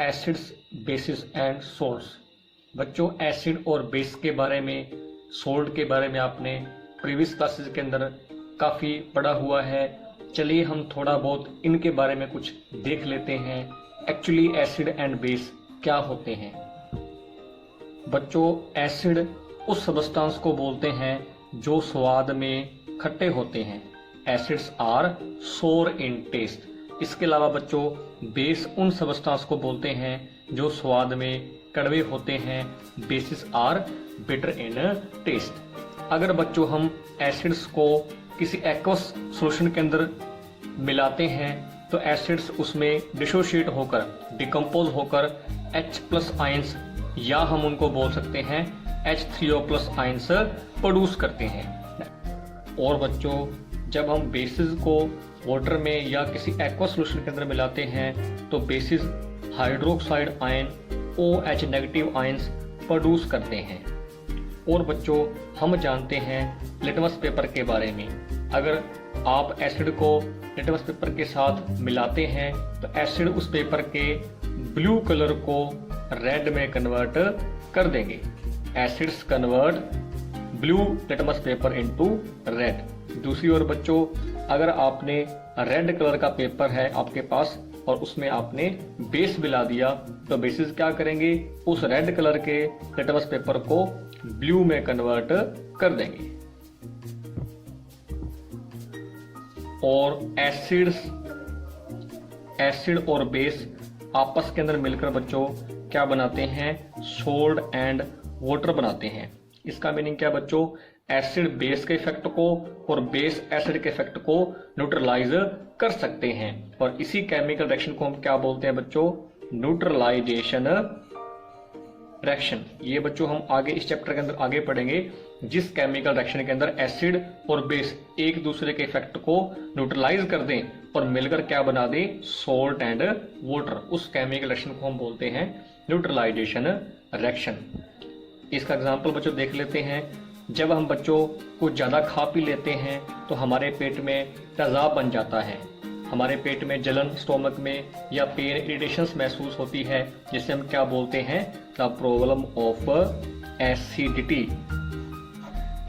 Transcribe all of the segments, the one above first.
Acids, basis and salts. बच्चों, acid और base के बारे में, सोल्ट के बारे में आपने प्रीवियस क्लासेस के अंदर काफ़ी पढ़ा हुआ है। चलिए हम थोड़ा बहुत इनके बारे में कुछ देख लेते हैं। एक्चुअली एसिड एंड बेस क्या होते हैं। बच्चों, एसिड उस सब्सटेंस को बोलते हैं जो स्वाद में खट्टे होते हैं। एसिड्स आर सोर इन टेस्ट। इसके अलावा बच्चों, बेस उन सब्सटेंस को बोलते हैं जो स्वाद में कड़वे होते हैं। Bases are bitter in taste. अगर बच्चों हम एसिड्स को किसी एक्वस सॉल्यूशन के अंदर मिलाते हैं तो एसिड्स उसमें डिसोशिएट होकर, डिकम्पोज होकर H+ आयंस, या हम उनको बोल सकते हैं H3O+ आयंस प्रोड्यूस करते हैं। और बच्चों, जब हम बेसिस को वाटर में या किसी एक्वा सॉल्यूशन के अंदर मिलाते हैं तो basis hydroxide ion OH- ions produce करते हैं। और बच्चों, हम जानते हैं लिटमस पेपर के बारे में। अगर आप एसिड को लिटमस पेपर के साथ मिलाते हैं तो एसिड उस पेपर के ब्लू कलर को रेड में कन्वर्ट कर देंगे। Acids convert blue litmus paper into red. दूसरी ओर बच्चों, अगर आपने रेड कलर का पेपर है आपके पास और उसमें आपने बेस मिला दिया तो बेसिस क्या करेंगे, उस रेड कलर के लिटमस पेपर को ब्लू में कन्वर्ट कर देंगे। और एसिड और बेस आपस के अंदर मिलकर बच्चों क्या बनाते हैं, सोल्ट एंड वाटर बनाते हैं। इसका मीनिंग क्या बच्चों, एसिड बेस के इफेक्ट को और बेस एसिड के इफेक्ट को न्यूट्रलाइज कर सकते हैं। और इसी केमिकल रिएक्शन को हम क्या बोलते हैं बच्चों, न्यूट्रलाइजेशन रिएक्शन। ये बच्चों हम आगे इस चैप्टर के अंदर आगे पढ़ेंगे, जिस केमिकल रिएक्शन के अंदर एसिड और बेस एक दूसरे के इफेक्ट को न्यूट्रलाइज कर दें और मिलकर क्या बना दें, सोल्ट एंड वाटर। उस केमिकल रिएक्शन को हम बोलते हैं न्यूट्रलाइजेशन रिएक्शन। इसका एग्जाम्पल बच्चों देख लेते हैं। जब हम बच्चों कुछ ज़्यादा खा पी लेते हैं तो हमारे पेट में तेजाब बन जाता है। हमारे पेट में जलन, स्टोमक में या पेन, इरिटेशंस महसूस होती है, जिसे हम क्या बोलते हैं, द प्रॉब्लम ऑफ एसिडिटी।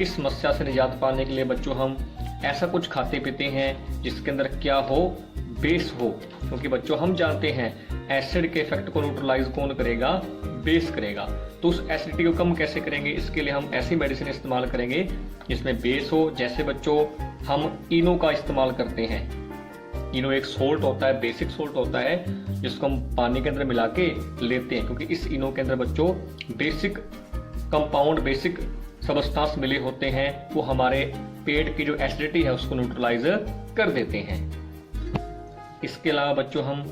इस समस्या से निजात पाने के लिए बच्चों हम ऐसा कुछ खाते पीते हैं जिसके अंदर क्या हो, बेस हो। क्योंकि बच्चों हम जानते हैं एसिड के इफेक्ट को न्यूट्रलाइज कौन करेगा, बेस करेगा। तो उस एसिडिटी को कम कैसे करेंगे, इसके लिए हम ऐसी मेडिसिन इस्तेमाल करेंगे जिसमें बेस हो। जैसे बच्चों हम इनो का इस्तेमाल करते हैं। इनो एक सोल्ट होता है, बेसिक सोल्ट होता है, जिसको हम पानी के अंदर मिला के लेते हैं। क्योंकि इस इनो के अंदर बच्चों बेसिक कंपाउंड, बेसिक सब्सटेंस मिले होते हैं, वो हमारे पेट की जो एसिडिटी है उसको न्यूट्रलाइज कर देते हैं। इसके अलावा बच्चों हम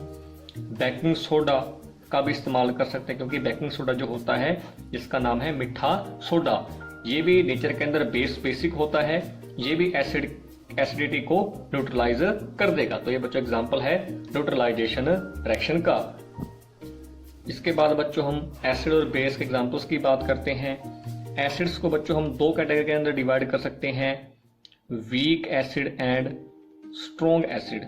बेकिंग सोडा का भी इस्तेमाल कर सकते हैं। क्योंकि बेकिंग सोडा जो होता है, जिसका नाम है मीठा सोडा, ये भी नेचर के अंदर बेसिक होता है। ये भी एसिडिटी को न्यूट्रलाइज कर देगा। तो ये बच्चों एग्जांपल है न्यूट्रलाइजेशन रिएक्शन का। इसके बाद बच्चों हम एसिड और बेस के एग्जांपल्स की बात करते हैं। एसिड्स को बच्चों हम दो कैटेगरी के अंदर डिवाइड कर सकते हैं, weak acid and strong acid.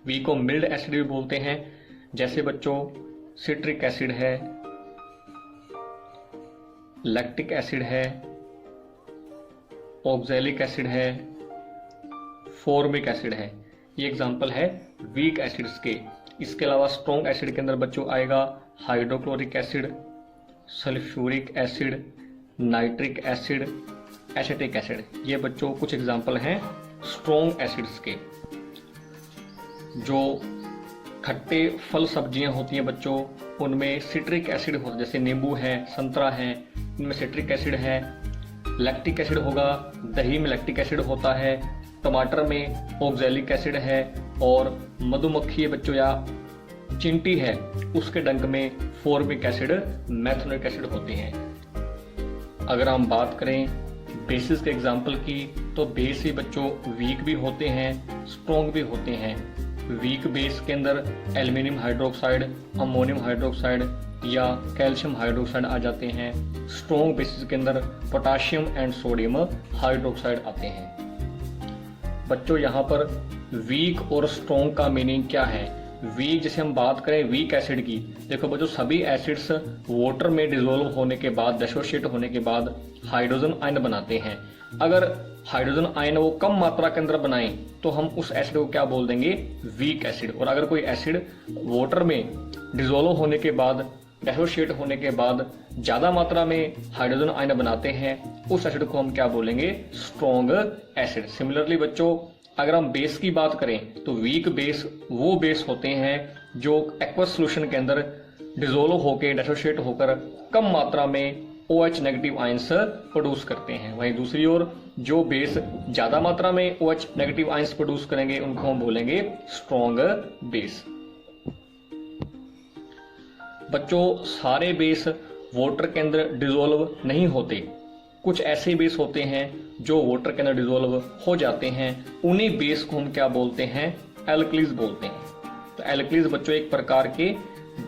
Weak को मिल्ड एसिड भी बोलते हैं। जैसे बच्चों सिट्रिक एसिड है, लैक्टिक एसिड है, ऑक्सैलिक एसिड है, फॉर्मिक एसिड है। ये एग्जांपल है वीक एसिड्स के। इसके अलावा स्ट्रॉन्ग एसिड के अंदर बच्चों आएगा hydrochloric acid, sulphuric acid, nitric acid, acetic acid. ये बच्चों कुछ एग्जांपल हैं स्ट्रॉन्ग एसिड्स के। जो खट्टे फल सब्जियां होती हैं बच्चों, उनमें सिट्रिक एसिड होता है। जैसे नींबू है, संतरा है, इनमें सिट्रिक एसिड है। लैक्टिक एसिड होगा, दही में लैक्टिक एसिड होता है। टमाटर में ऑक्सैलिक एसिड है। और मधुमक्खी बच्चों या चिंटी है, उसके डंक में फॉर्मिक एसिड, मैथनोइक एसिड होते हैं। अगर हम बात करें बेसिस के एग्जाम्पल की, तो बेस भी बच्चों वीक भी होते हैं, स्ट्रॉन्ग भी होते हैं। वीक बेस के अंदर एल्यूमिनियम हाइड्रोक्साइड, अमोनियम हाइड्रोक्साइड या कैल्शियम हाइड्रोक्साइड आ जाते हैं। स्ट्रॉन्ग बेसिस के अंदर पोटाशियम एंड सोडियम हाइड्रोक्साइड आते हैं। बच्चों यहाँ पर वीक और स्ट्रॉन्ग का मीनिंग क्या है, वीक, जैसे हम बात करें वीक एसिड की, देखो बच्चों सभी एसिड्स वाटर में डिसोल्व होने के बाद, डिसोशिएट होने के बाद हाइड्रोजन आयन बनाते हैं। अगर हाइड्रोजन आयन वो कम मात्रा के अंदर बनाएं तो हम उस एसिड को क्या बोल देंगे, वीक एसिड। और अगर कोई एसिड वाटर में डिसोल्व होने के बाद, डिसोशिएट होने के बाद ज्यादा मात्रा में हाइड्रोजन आयन बनाते हैं, उस एसिड को हम क्या बोलेंगे, स्ट्रॉन्ग एसिड। सिमिलरली बच्चों अगर हम बेस की बात करें तो वीक बेस वो बेस होते हैं जो एक्वस सॉल्यूशन के अंदर डिसोल्व होकर, डिसोशिएट होकर कम मात्रा में OH नेगेटिव आयंस प्रोड्यूस करते हैं। वहीं दूसरी ओर जो बेस ज्यादा मात्रा में OH नेगेटिव आयंस प्रोड्यूस करेंगे उनको हम बोलेंगे स्ट्रॉन्ग बेस। बच्चों सारे बेस वाटर के अंदर डिसोल्व नहीं होते, कुछ ऐसे बेस होते हैं जो वाटर के अंदर डिसोल्व हो जाते हैं, उन्हीं बेस को हम क्या बोलते हैं, एल्कलीज बोलते हैं। तो एल्कलीज बच्चों एक प्रकार के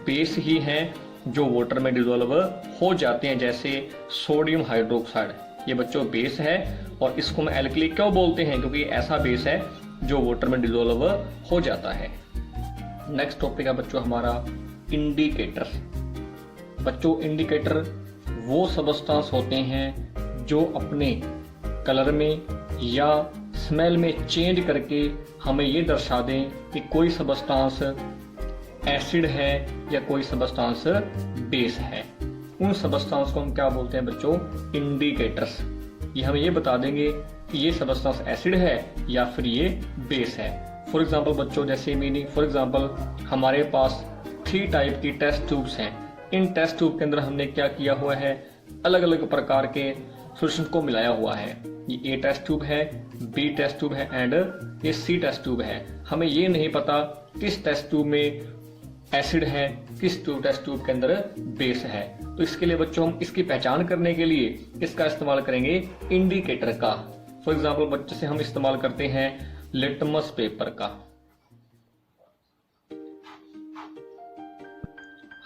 बेस ही हैं जो वाटर में डिसोल्व हो जाते हैं, जैसे सोडियम हाइड्रोक्साइड, ये बच्चों बेस है और इसको हम एल्कली क्यों बोलते हैं, क्योंकि ऐसा बेस है जो वाटर में डिसोल्व हो जाता है। नेक्स्ट टॉपिक है बच्चों हमारा इंडिकेटर। बच्चों इंडिकेटर वो सबस्टांस होते हैं जो अपने कलर में या स्मेल में चेंज करके हमें ये दर्शा दें कि कोई सबस्टांस एसिड है या कोई सबस्टांस बेस है। उन सबस्टांस को हम क्या बोलते हैं बच्चों, इंडिकेटर्स। ये हमें ये बता देंगे कि ये सबस्टांस एसिड है या फिर ये बेस है। फॉर एग्जांपल बच्चों जैसे मीनिंग, फॉर एग्जांपल हमारे पास 3 टाइप की टेस्ट ट्यूब्स हैं। इन टेस्ट ट्यूब के अंदर हमने क्या किया हुआ है, अलग अलग प्रकार के सॉल्यूशन को मिलाया हुआ है। ये A टेस्ट ट्यूब है, B टेस्ट ट्यूब है एंड ये C टेस्ट ट्यूब है। हमें ये नहीं पता किस टेस्ट ट्यूब में एसिड है, किस टेस्ट ट्यूब के अंदर बेस है। तो इसके लिए बच्चों हम इसकी पहचान करने के लिए इसका इस्तेमाल करेंगे इंडिकेटर का। फॉर एग्जाम्पल बच्चे से हम इस्तेमाल करते हैं लिटमस पेपर का।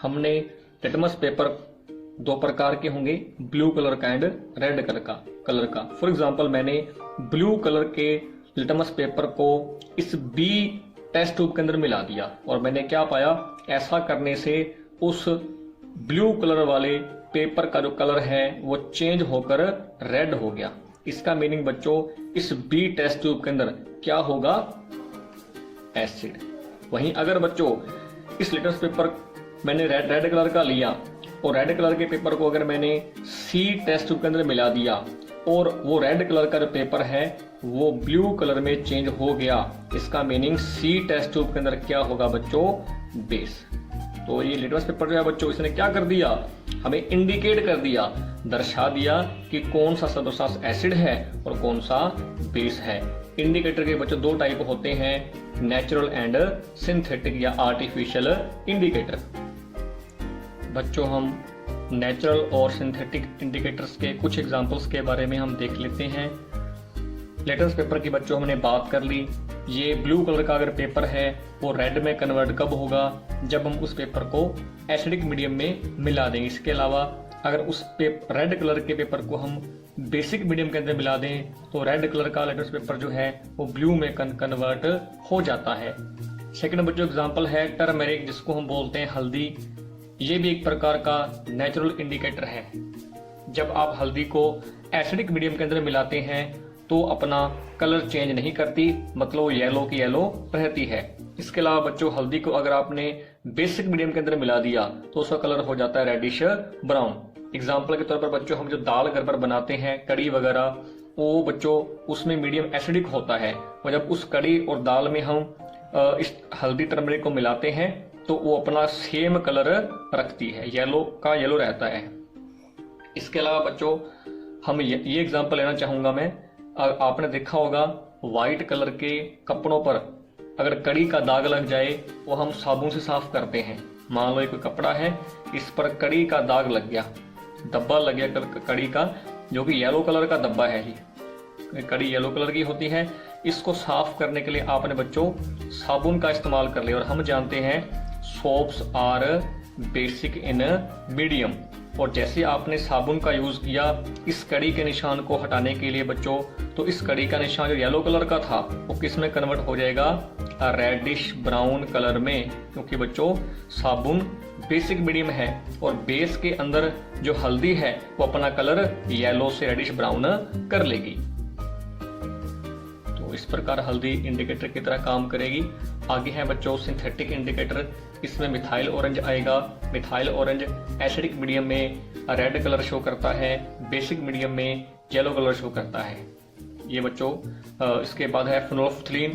हमने लिटमस पेपर 2 प्रकार के होंगे, ब्लू कलर का एंड रेड कलर का। फॉर एग्जांपल मैंने ब्लू कलर के लिटमस पेपर को इस B टेस्ट ट्यूब के अंदर मिला दिया और मैंने क्या पाया, ऐसा करने से उस ब्लू कलर वाले पेपर का जो कलर है वो चेंज होकर रेड हो गया। इसका मीनिंग बच्चों इस B टेस्ट ट्यूब के अंदर क्या होगा, एसिड। वहीं अगर बच्चों इस लिटमस पेपर मैंने रेड कलर का लिया और रेड कलर के पेपर को अगर मैंने C टेस्ट ट्यूब के अंदर मिला दिया और वो रेड कलर का जो पेपर है वो ब्लू कलर में चेंज हो गया, इसका मीनिंग C टेस्ट ट्यूब के अंदर क्या होगा बच्चों, बेस। तो ये लिटमस पेपर जो है बच्चों इसने क्या कर दिया, हमें इंडिकेट कर दिया, दर्शा दिया कि कौन सा सबस्टांस एसिड है और कौन सा बेस है। इंडिकेटर के बच्चों 2 टाइप होते हैं, नेचुरल एंड सिंथेटिक या आर्टिफिशियल इंडिकेटर। बच्चों हम नेचुरल और सिंथेटिक इंडिकेटर्स के कुछ एग्जांपल्स के बारे में हम देख लेते हैं। लिटमस पेपर की बच्चों हमने बात कर ली। ये ब्लू कलर का अगर पेपर है वो रेड में कन्वर्ट कब होगा, जब हम उस पेपर को एसिडिक मीडियम में मिला दें। इसके अलावा अगर उस रेड कलर के पेपर को हम बेसिक मीडियम के अंदर मिला दें तो रेड कलर का लिटमस पेपर जो है वो ब्लू में कन्वर्ट हो जाता है। सेकंड बच्चों एग्जांपल है टर्मेरिक, जिसको हम बोलते हैं हल्दी। ये भी एक प्रकार का नेचुरल इंडिकेटर है। जब आप हल्दी को एसिडिक मीडियम के अंदर मिलाते हैं तो अपना कलर चेंज नहीं करती, मतलब येलो की येलो रहती है। इसके अलावा बच्चों हल्दी को अगर आपने बेसिक मीडियम के अंदर मिला दिया तो उसका कलर हो जाता है रेडिश ब्राउन। एग्जाम्पल के तौर पर बच्चों हम जो दाल घर पर बनाते हैं, कड़ी वगैरह, वो बच्चों उसमें मीडियम एसिडिक होता है और जब उस कड़ी और दाल में हम इस हल्दी टर्मरिक को मिलाते हैं तो वो अपना सेम कलर रखती है, येलो का येलो रहता है। इसके अलावा बच्चों हम ये एग्जांपल लेना चाहूंगा मैं, आपने देखा होगा व्हाइट कलर के कपड़ों पर अगर कड़ी का दाग लग जाए वो हम साबुन से साफ करते हैं। मान लो कोई कपड़ा है, इस पर कड़ी का दाग लग गया, धब्बा लग गया कड़ी का, जो कि येलो कलर का धब्बा है। ही कड़ी येलो कलर की होती है। इसको साफ करने के लिए आपने बच्चों साबुन का इस्तेमाल कर लिया और हम जानते हैं soaps are basic in medium. और जैसे आपने साबुन का यूज किया इस कड़ी के निशान को हटाने के लिए बच्चों, तो इस कड़ी का निशान जो येलो कलर का था वो किस में कन्वर्ट हो जाएगा, रेडिश ब्राउन कलर में, क्योंकि बच्चों साबुन बेसिक मीडियम है और बेस के अंदर जो हल्दी है वो अपना कलर येलो से रेडिश ब्राउन कर लेगी। तो इस प्रकार हल्दी इंडिकेटर की तरह काम करेगी। आगे है बच्चों सिंथेटिक इंडिकेटर, इसमें मिथाइल ऑरेंज आएगा। मिथाइल ऑरेंज एसिडिक मीडियम में रेड कलर शो करता है, बेसिक मीडियम में येलो कलर शो करता है। ये बच्चों इसके बाद है फिनोल्फथलीन।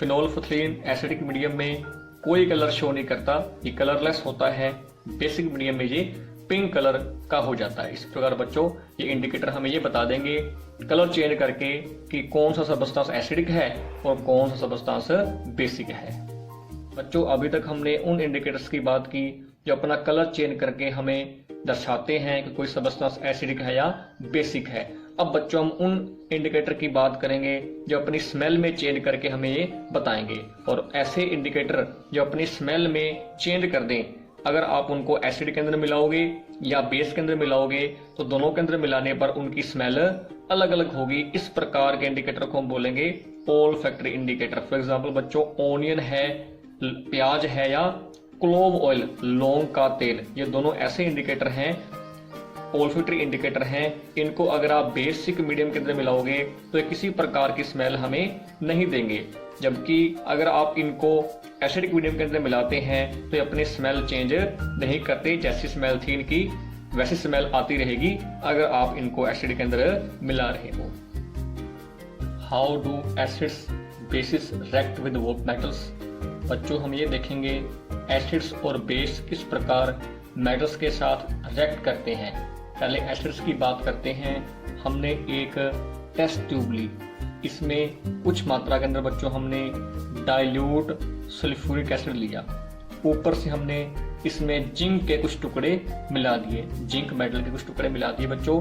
फिनोल्फथलीन एसिडिक मीडियम में कोई कलर शो नहीं करता, ये कलरलेस होता है। बेसिक मीडियम में ये पिंक कलर का हो जाता है। इस प्रकार बच्चों ये इंडिकेटर हमें ये बता देंगे कलर चेंज करके कि कौन सा सबस्टांस एसिडिक है और कौन सा सबस्टांस बेसिक है। बच्चों अभी तक हमने उन इंडिकेटर्स की बात की जो अपना कलर चेंज करके हमें दर्शाते हैं कि कोई सबस्टांस एसिडिक है या बेसिक है। अब बच्चों हम उन इंडिकेटर की बात करेंगे जो अपनी स्मेल में चेंज करके हमें ये बताएंगे। और ऐसे इंडिकेटर जो अपनी स्मेल में चेंज कर दें, अगर आप उनको एसिड के अंदर मिलाओगे या बेस के अंदर मिलाओगे तो दोनों के अंदर मिलाने पर उनकी स्मेल अलग अलग होगी। इस प्रकार के इंडिकेटर को हम बोलेंगे ओल्फैक्टरी इंडिकेटर। फॉर एग्जांपल बच्चों ऑनियन है, प्याज है, या क्लोव ऑयल लौंग का तेल, ये दोनों ऐसे इंडिकेटर हैं, ओल्फैक्टरी इंडिकेटर हैं। इनको अगर आप बेसिक मीडियम के अंदर मिलाओगे तो ये किसी प्रकार की स्मेल हमें नहीं देंगे, जबकि अगर आप इनको एसिडिक मीडियम के अंदर मिलाते हैं तो ये अपनी स्मेल चेंज नहीं करते। जैसी स्मेल थी इनकी वैसी स्मेल आती रहेगी अगर आप इनको एसिड के अंदर मिला रहे हो। How do acids bases react with metals. बच्चों हम ये देखेंगे एसिड्स और बेस किस प्रकार मेटल्स के साथ रिएक्ट करते हैं। पहले एसिड्स की बात करते हैं। हमने एक टेस्ट ट्यूब ली, इसमें कुछ मात्रा के अंदर बच्चों हमने डाइल्यूट सल्फ्यूरिक एसिड लिया। ऊपर से हमने इसमें जिंक के कुछ टुकड़े मिला दिए, जिंक मेटल के कुछ टुकड़े मिला दिए। बच्चों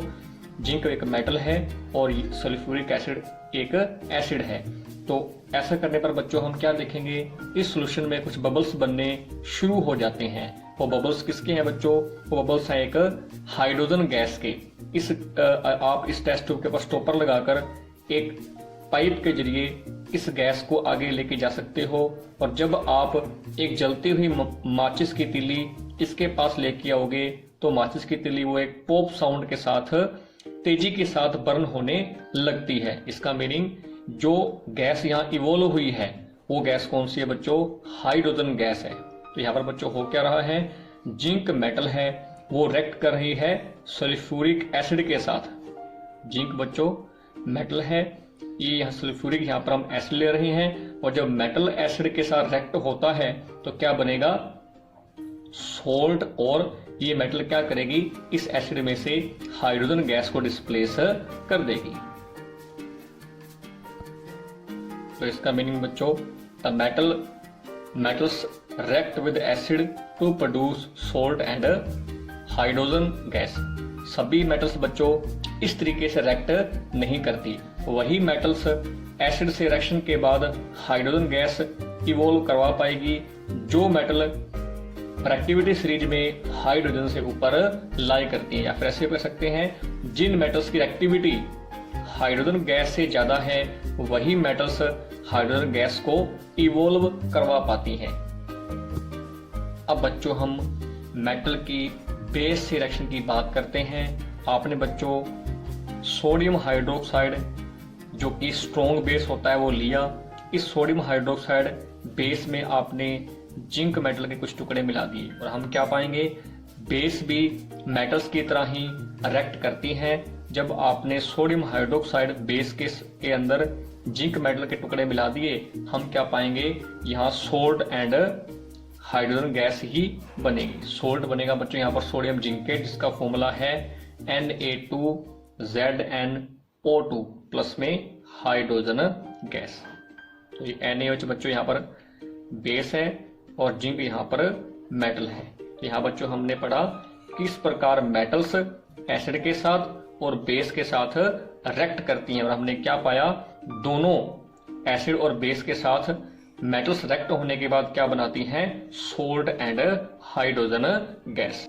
जिंक एक मेटल है और सल्फ्यूरिक एसिड एक एसिड है। तो ऐसा करने पर बच्चों हम क्या देखेंगे, इस सॉल्यूशन में कुछ बबल्स बनने शुरू हो जाते हैं। वो बबल्स किसके हैं बच्चों, वो बबल्स हैं एक हाइड्रोजन गैस के। आप इस टेस्ट ट्यूब के ऊपर स्टॉपर लगाकर एक पाइप के जरिए इस गैस को आगे लेके जा सकते हो। और जब आप एक जलती हुई माचिस की तीली इसके पास लेके आओगे तो माचिस की तीली वो एक पॉप साउंड के साथ तेजी के साथ बर्न होने लगती है। इसका मीनिंग जो गैस यहाँ इवोल्व हुई है वो गैस कौन सी है बच्चों, हाइड्रोजन गैस है। तो यहाँ पर बच्चों हो क्या रहा है, जिंक मेटल है वो रिएक्ट कर रही है सल्फ्यूरिक एसिड के साथ। जिंक बच्चों मेटल है, ये यहाँ सल्फ्यूरिक यहाँ पर हम एसिड ले रहे हैं और जब मेटल एसिड के साथ रिएक्ट होता है तो क्या बनेगा, सोल्ट। और ये मेटल क्या करेगी, इस एसिड में से हाइड्रोजन गैस को डिस्प्लेस कर देगी। तो इसका मीनिंग बच्चों, the metals react with acid to produce salt and hydrogen gas. सभी मेटल्स बच्चों इस तरीके से रिएक्ट नहीं करती। वही मेटल्स एसिड से रिएक्शन के बाद हाइड्रोजन गैस इवोल्व करवा पाएगी जो मेटल रिएक्टिविटी सीरीज में हाइड्रोजन से ऊपर लाई करती है। या फिर ऐसे कह सकते हैं, जिन मेटल्स की एक्टिविटी हाइड्रोजन गैस से ज्यादा है वही मेटल्स हाइड्रोजन गैस को इवोल्व करवा पाती हैं। अब बच्चों हम मेटल की बेस से रिएक्शन की बात करते हैं। आपने बच्चों सोडियम हाइड्रोक्साइड जो कि स्ट्रॉन्ग बेस होता है वो लिया। इस सोडियम हाइड्रोक्साइड बेस में आपने जिंक मेटल के कुछ टुकड़े मिला दिए और हम क्या पाएंगे, बेस भी मेटल्स की तरह ही रिएक्ट करती हैं। जब आपने सोडियम हाइड्रोक्साइड बेस के अंदर जिंक मेटल के टुकड़े मिला दिए हम क्या पाएंगे, यहाँ सोल्ट एंड हाइड्रोजन गैस ही बनेगी। सोल्ट बनेगा बच्चों यहाँ पर सोडियम जिंकेट जिसका फॉर्मूला है Na2ZnO2 प्लस में हाइड्रोजन गैस। तो ये NaOH बच्चों यहाँ पर बेस है और जिंक यहाँ पर मेटल है। यहाँ बच्चों हमने पढ़ा किस प्रकार मेटल्स एसिड के साथ और बेस के साथ रिएक्ट करती हैं और हमने क्या पाया, दोनों एसिड और बेस के साथ मेटल्स रिएक्ट होने के बाद क्या बनाती हैं? Salt and hydrogen gas.